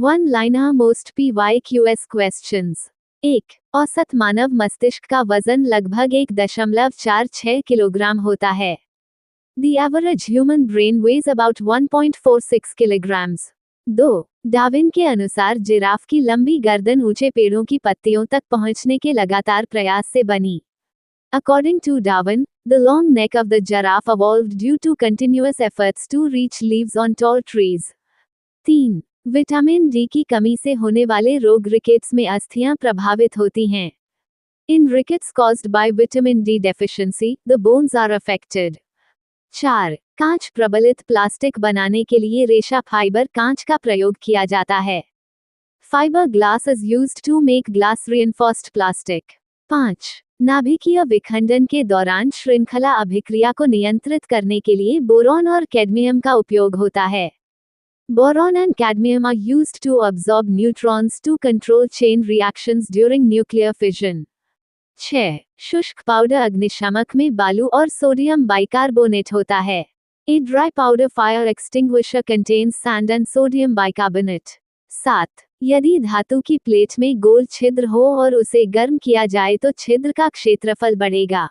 One liner most PYQS questions. 1. औसत मानव मस्तिष्क का वजन लगभग 1.46 किलोग्राम होता है। The average human brain weighs about 1.46 kilograms. 2. Darwin के अनुसार जिराफ की लंबी गर्दन ऊंचे पेड़ों की पत्तियों तक पहुंचने के लगातार प्रयास से बनी। According to Darwin, the long neck of the giraffe evolved due to continuous efforts to reach leaves on tall trees. 3. Vitamin D की कमी से होने वाले रोग रिकेट्स में अस्थियां प्रभावित होती हैं। In rickets caused by vitamin D deficiency, the bones are affected. 4. कांच प्रबलित प्लास्टिक बनाने के लिए रेशा फाइबर कांच का प्रयोग किया जाता है। Fibre glass is used to make glass reinforced plastic. 5. नाभिकीय विखंडन के दौरान श्रृंखला अभिक्रिया को नियंत्रित करने के लिए बोरॉन और कैडमियम का उपयोग होता है। Boron and cadmium are used to absorb neutrons to control chain reactions during nuclear fission. 6. शुष्क पाउडर अग्निशामक में बालू और सोडियम बाइकार्बोनेट होता है। A dry powder fire extinguisher contains sand and sodium bicarbonate. 7. यदि धातु की प्लेट में गोल छिद्र हो और उसे गर्म किया जाए तो छिद्र का क्षेत्रफल बढ़ेगा।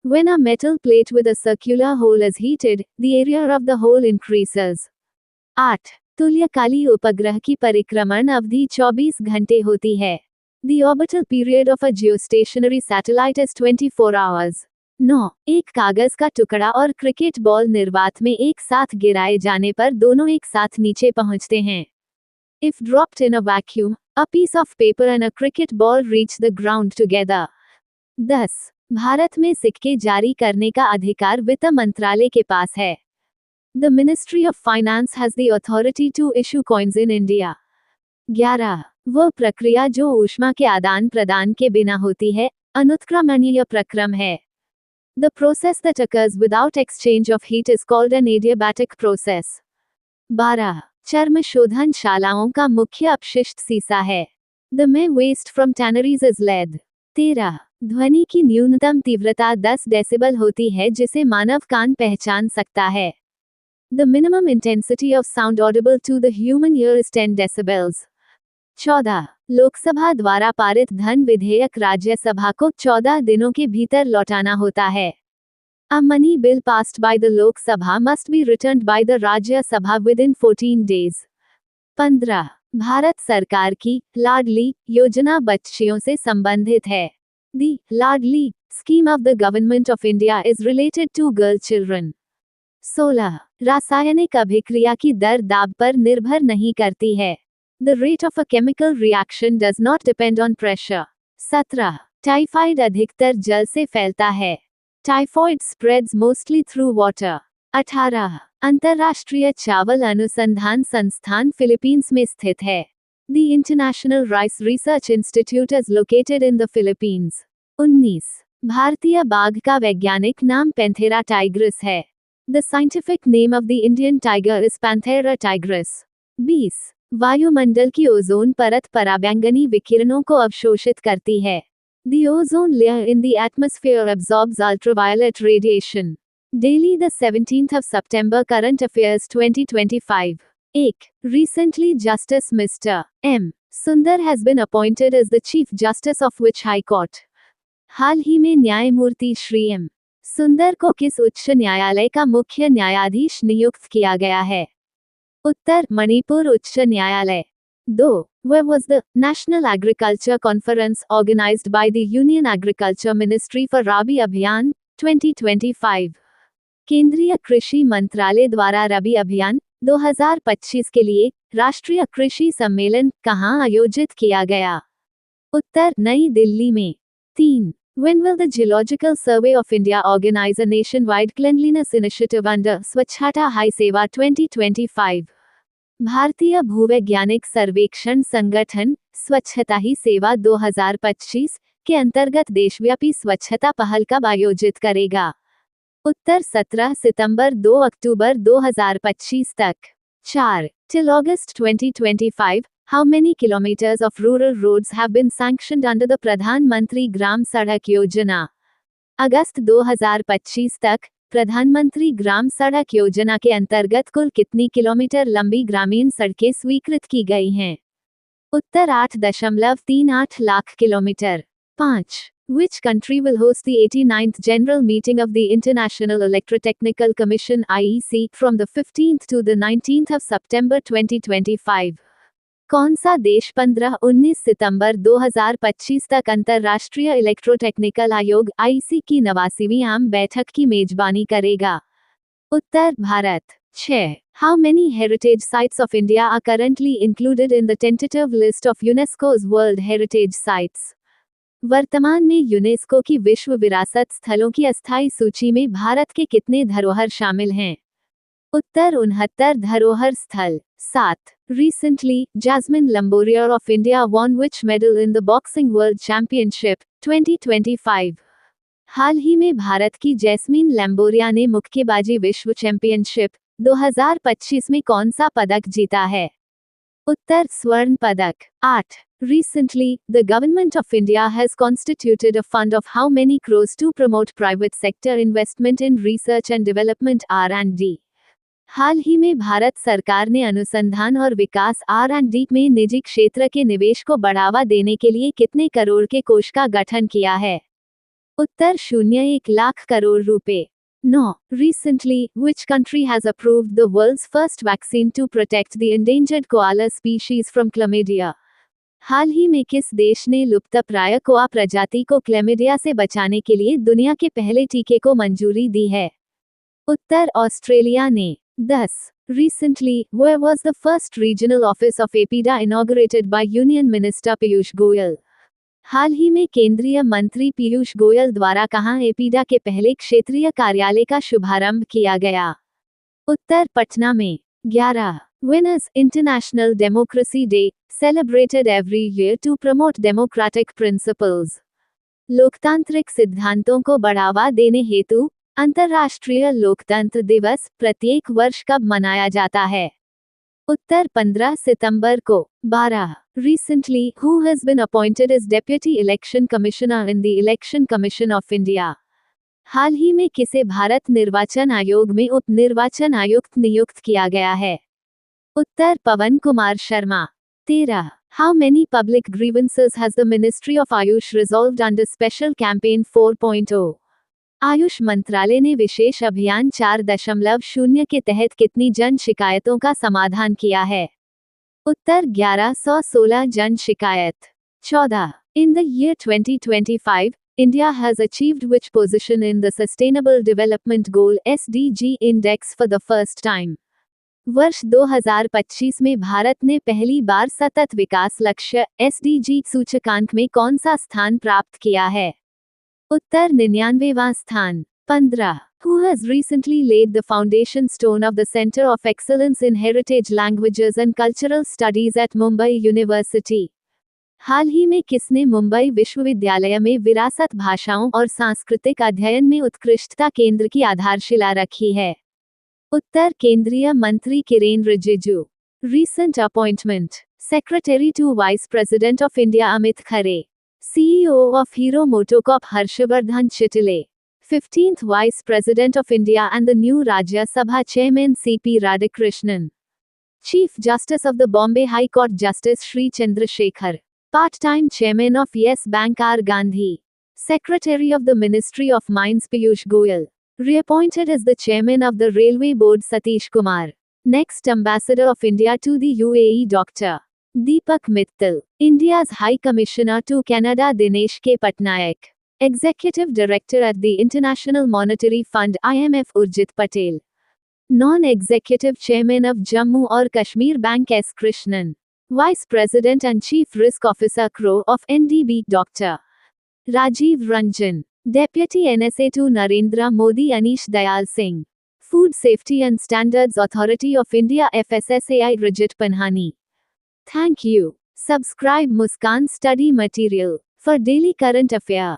When a metal plate with a circular hole is heated, the area of the hole increases. 8. तुल्यकाली उपग्रह की परिक्रमण अवधि 24 घंटे होती है। The orbital period of a geostationary satellite is 24 hours. 9. एक कागज का टुकड़ा और क्रिकेट बॉल निर्वात में एक साथ गिराए जाने पर दोनों एक साथ नीचे पहुंचते हैं। If dropped in a vacuum, a piece of paper and a cricket ball reach the ground together. 10. Bharat में सिक्के जारी करने का अधिकार वित्त मंत्रालय के पास है। The Ministry of Finance has the authority to issue coins in India. 11. वह प्रक्रिया जो ऊष्मा के आदान प्रदान के बिना होती है, अनुत्क्रमणीय प्रक्रम है। The process that occurs without exchange of heat is called an adiabatic process. 12. चर्म शोधन शालाओं का मुख्य अपशिष्ट सीसा है। The main waste from tanneries is lead. 13. ध्वनि की न्यूनतम तीव्रता 10 डेसिबल होती है जिसे मानव कान पहचान सकता है। The minimum intensity of sound audible to the human ear is 10 decibels. 14. Lok Sabha द्वारा पारित धन विधेयक राज्यसभा को 14 दिनों के भीतर लौटाना होता है। A money bill passed by the Lok Sabha must be returned by the Rajya Sabha within 14 days. 15. Bharat सरकार की लाडली योजना बच्चियों से संबंधित है। The Ladli scheme of the government of India is related to girl children. 16. रासायनिक अभिक्रिया की दर दाब पर निर्भर नहीं करती है। The rate of a chemical reaction does not depend on pressure. 17. Typhoid अधिकतर जल से फैलता है। Typhoid spreads mostly through water. 18. अंतर्राष्ट्रीय चावल अनुसंधान संस्थान फिलीपींस में स्थित है। The International Rice Research Institute is located in the Philippines. 19. भारतीय बाघ का वैज्ञानिक नाम पैंथेरा टाइग्रिस है। The scientific name of the Indian tiger is Panthera tigris. 20. वायुमंडल की ओजोन परत पराबैंगनी विकिरणों को अवशोषित करती है। The ozone layer in the atmosphere absorbs ultraviolet radiation. Daily the 17th of September Current Affairs 2025. 1. Recently Justice Mr. M. Sundar has been appointed as the Chief Justice of which High Court? हाल ही में न्यायमूर्ति Shri M. सुंदर को किस उच्च न्यायालय का मुख्य न्यायाधीश नियुक्त किया गया है? उत्तर मणिपुर उच्च न्यायालय। 2. Where was the National Agriculture Conference organized by the Union Agriculture Ministry for Rabi Abhiyan 2025? केंद्रीय कृषि मंत्रालय द्वारा रबी अभियान 2025 के लिए राष्ट्रीय कृषि सम्मेलन कहाँ आयोजित किया गया? उत्तर नई दिल्ली में। 3. When will the Geological Survey of India organize a nationwide cleanliness initiative under Swachhata Hi Seva 2025? भारतीय भूवैज्ञानिक सर्वेक्षण संगठन स्वच्छता ही सेवा 2025 के अंतर्गत देशव्यापी स्वच्छता पहल कब आयोजित करेगा? उत्तर 17 सितंबर 2 अक्टूबर 2025 तक। 4. Till August 2025, how many kilometers of rural roads have been sanctioned under the प्रधानमंत्री ग्राम सड़क योजना? अगस्त 2025 तक प्रधानमंत्री ग्राम सड़क योजना के अंतर्गत कुल कितनी किलोमीटर लंबी ग्रामीण सड़कें स्वीकृत की गई हैं? उत्तर 8.38 lakh kilometre. 5. Which country will host the 89th General Meeting of the International Electrotechnical Commission (IEC) from the 15th to the 19th of September 2025? कौन सा देश 15-19 सितंबर 2025 तक अंतर्राष्ट्रीय इलेक्ट्रोटेक्निकल आयोग (IEC) की 89वीं आम बैठक की मेजबानी करेगा? उत्तर Bharat. 6. How many heritage sites of India are currently included in the tentative list of UNESCO's World Heritage Sites? वर्तमान में यूनेस्को की विश्व विरासत स्थलों की अस्थायी सूची में भारत के कितने धरोहर शामिल हैं? उत्तर 69 धरोहर स्थल। 7. Recently, Jasmine Lamborier of India won which medal in the Boxing World Championship 2025? हाल ही में भारत की जैस्मीन लैम्बोरिया ने मुक्केबाजी विश्व चैंपियनशिप 2025 में कौन सा पदक जीता है? उत्तर स्वर्ण पदक। 8. Recently, the government of India has constituted a fund of how many crores to promote private sector investment in research and development (R&D)? हाल ही में भारत सरकार ने अनुसंधान और विकास (R&D) में निजी क्षेत्र के निवेश को बढ़ावा देने के लिए कितने करोड़ के कोष का गठन किया है? उत्तर 01 लाख करोड़ रुपए। 9. Recently, which country has approved the world's first vaccine to protect the endangered koala species from chlamydia? हाल ही में किस देश ने लुप्तप्राय कोआ प्रजाति को क्लेमिडिया से बचाने के लिए दुनिया के पहले टीके को मंजूरी दी है? उत्तर ऑस्ट्रेलिया ने। 10. Recently, where was the first regional office of EPIDA inaugurated by Union Minister Piyush Goyal? हाल ही में केंद्रीय मंत्री पीयूष गोयल द्वारा कहां एपीडा के पहले क्षेत्रीय कार्यालय का शुभारंभ किया गया? उत्तर पटना में। 11. When is International Democracy Day celebrated every year to promote democratic principles? लोकतांत्रिक सिद्धांतों को बढ़ावा देने हेतु अंतर्राष्ट्रीय लोकतंत्र दिवस प्रत्येक वर्ष कब मनाया जाता है? उत्तर 15 सितंबर को। 12. Recently, who has been appointed as Deputy Election Commissioner in the Election Commission of India? हाल ही में किसे भारत निर्वाचन आयोग में उप निर्वाचन आयुक्त नियुक्त किया गया है? उत्तर पवन Kumar Sharma. 13. How many public grievances has the Ministry of Ayush resolved under Special Campaign 4.0? Ayush मंत्रालय ने विशेष अभियान 4.0 के तहत कितनी जन शिकायतों का समाधान किया है? उत्तर 1116 जन शिकायत। 14. In the year 2025, India has achieved which position in the Sustainable Development Goal (SDG) Index for the first time? वर्ष 2025 में भारत ने पहली बार सतत विकास लक्ष्य (SDG) सूचकांक में कौन सा स्थान प्राप्त किया है? उत्तर 99वां स्थान। 15. Who has recently laid the foundation stone of the Center of Excellence in Heritage Languages and Cultural Studies at Mumbai University? हाल ही में किसने मुंबई विश्वविद्यालय में विरासत भाषाओं और सांस्कृतिक अध्ययन में उत्कृष्टता केंद्र की आधारशिला रखी है? उत्तर केंद्रीय मंत्री Kiren Rijiju. Recent appointment: Secretary to Vice President of India Amit Khare, CEO of Hero Motocorp Harshvardhan Chitale, 15th Vice President of India and the new Rajya Sabha Chairman C.P. Radhakrishnan. Chief Justice of the Bombay High Court Justice Shri Chandrasekhar, part-time Chairman of Yes Bank R. Gandhi, Secretary of the Ministry of Mines Piyush Goyal, reappointed as the Chairman of the Railway Board Satish Kumar. Next Ambassador of India to the UAE Dr. Deepak Mittal, India's High Commissioner to Canada Dinesh K. Patnaik, Executive Director at the International Monetary Fund (IMF) Urjit Patel, Non-Executive Chairman of Jammu और Kashmir Bank S. Krishnan, Vice President and Chief Risk Officer CRO of NDB Dr. Rajiv Ranjan, Deputy NSA to Narendra Modi Anish Dayal Singh, Food Safety and Standards Authority of India FSSAI Rajat Panhani. Thank you. Subscribe Muskan Study Material for daily current affair.